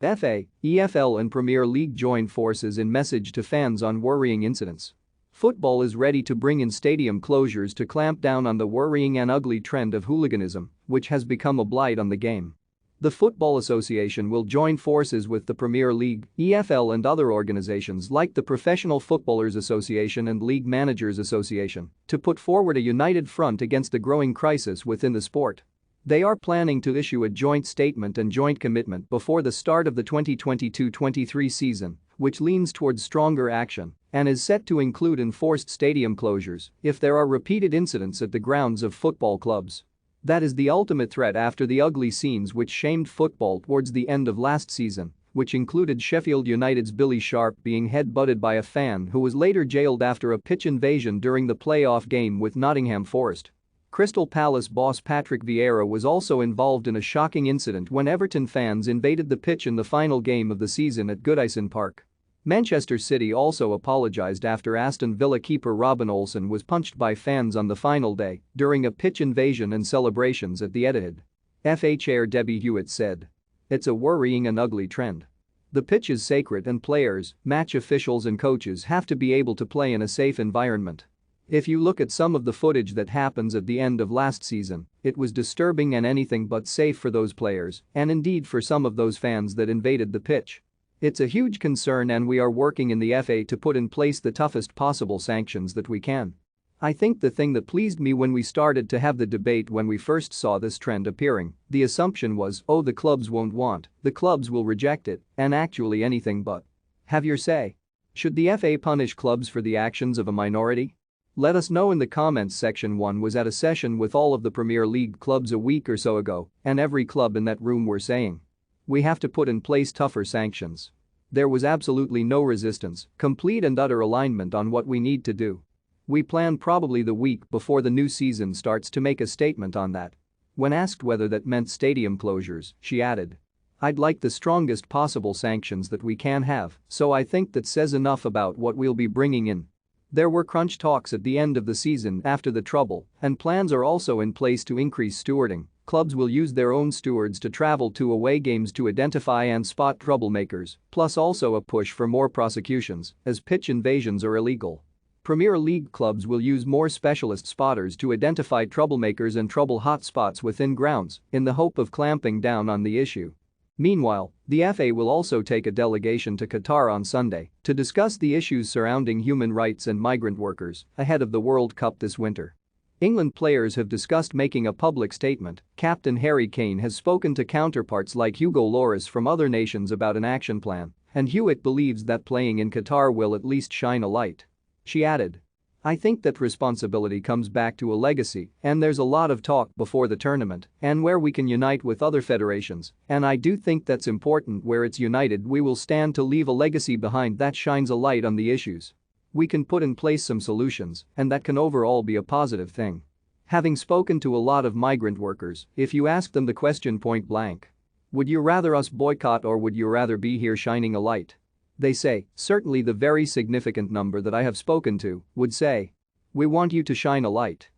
FA, EFL and Premier League join forces in message to fans on worrying incidents. Football is ready to bring in stadium closures to clamp down on the worrying and ugly trend of hooliganism, which has become a blight on the game. The Football Association will join forces with the Premier League, EFL and other organizations like the Professional Footballers Association and League Managers Association to put forward a united front against the growing crisis within the sport. They are planning to issue a joint statement and joint commitment before the start of the 2022-23 season, which leans towards stronger action and is set to include enforced stadium closures if there are repeated incidents at the grounds of football clubs. That is the ultimate threat after the ugly scenes which shamed football towards the end of last season, which included Sheffield United's Billy Sharp being head-butted by a fan who was later jailed after a pitch invasion during the playoff game with Nottingham Forest. Crystal Palace boss Patrick Vieira was also involved in a shocking incident when Everton fans invaded the pitch in the final game of the season at Goodison Park. Manchester City also apologized after Aston Villa keeper Robin Olsen was punched by fans on the final day during a pitch invasion and celebrations at the Etihad. FA chair Debbie Hewitt said, "It's a worrying and ugly trend. The pitch is sacred and players, match officials and coaches have to be able to play in a safe environment. If you look at some of the footage that happens at the end of last season, it was disturbing and anything but safe for those players and indeed for some of those fans that invaded the pitch. It's a huge concern and we are working in the FA to put in place the toughest possible sanctions that we can. I think the thing that pleased me when we started to have the debate when we first saw this trend appearing, the assumption was, oh, the clubs won't want, the clubs will reject it, and actually anything but. Have your say. Should the FA punish clubs for the actions of a minority? Let us know in the comments section. One was at a session with all of the Premier League clubs a week or so ago, and every club in that room were saying, we have to put in place tougher sanctions. There was absolutely no resistance, complete and utter alignment on what we need to do. We plan probably the week before the new season starts to make a statement on that." When asked whether that meant stadium closures, she added, "I'd like the strongest possible sanctions that we can have, so I think that says enough about what we'll be bringing in." There were crunch talks at the end of the season after the trouble, and plans are also in place to increase stewarding. Clubs will use their own stewards to travel to away games to identify and spot troublemakers, plus also a push for more prosecutions, as pitch invasions are illegal. Premier League clubs will use more specialist spotters to identify troublemakers and trouble hotspots within grounds, in the hope of clamping down on the issue. Meanwhile, the FA will also take a delegation to Qatar on Sunday to discuss the issues surrounding human rights and migrant workers ahead of the World Cup this winter. England players have discussed making a public statement. Captain Harry Kane has spoken to counterparts like Hugo Lloris from other nations about an action plan, and Hewitt believes that playing in Qatar will at least shine a light. She added, "I think that responsibility comes back to a legacy, and there's a lot of talk before the tournament and where we can unite with other federations, and I do think that's important. Where it's united, we will stand to leave a legacy behind that shines a light on the issues. We can put in place some solutions, and that can overall be a positive thing." Having spoken to a lot of migrant workers, if you ask them the question point blank, would you rather us boycott or would you rather be here shining a light? They say, certainly the very significant number that I have spoken to would say, we want you to shine a light.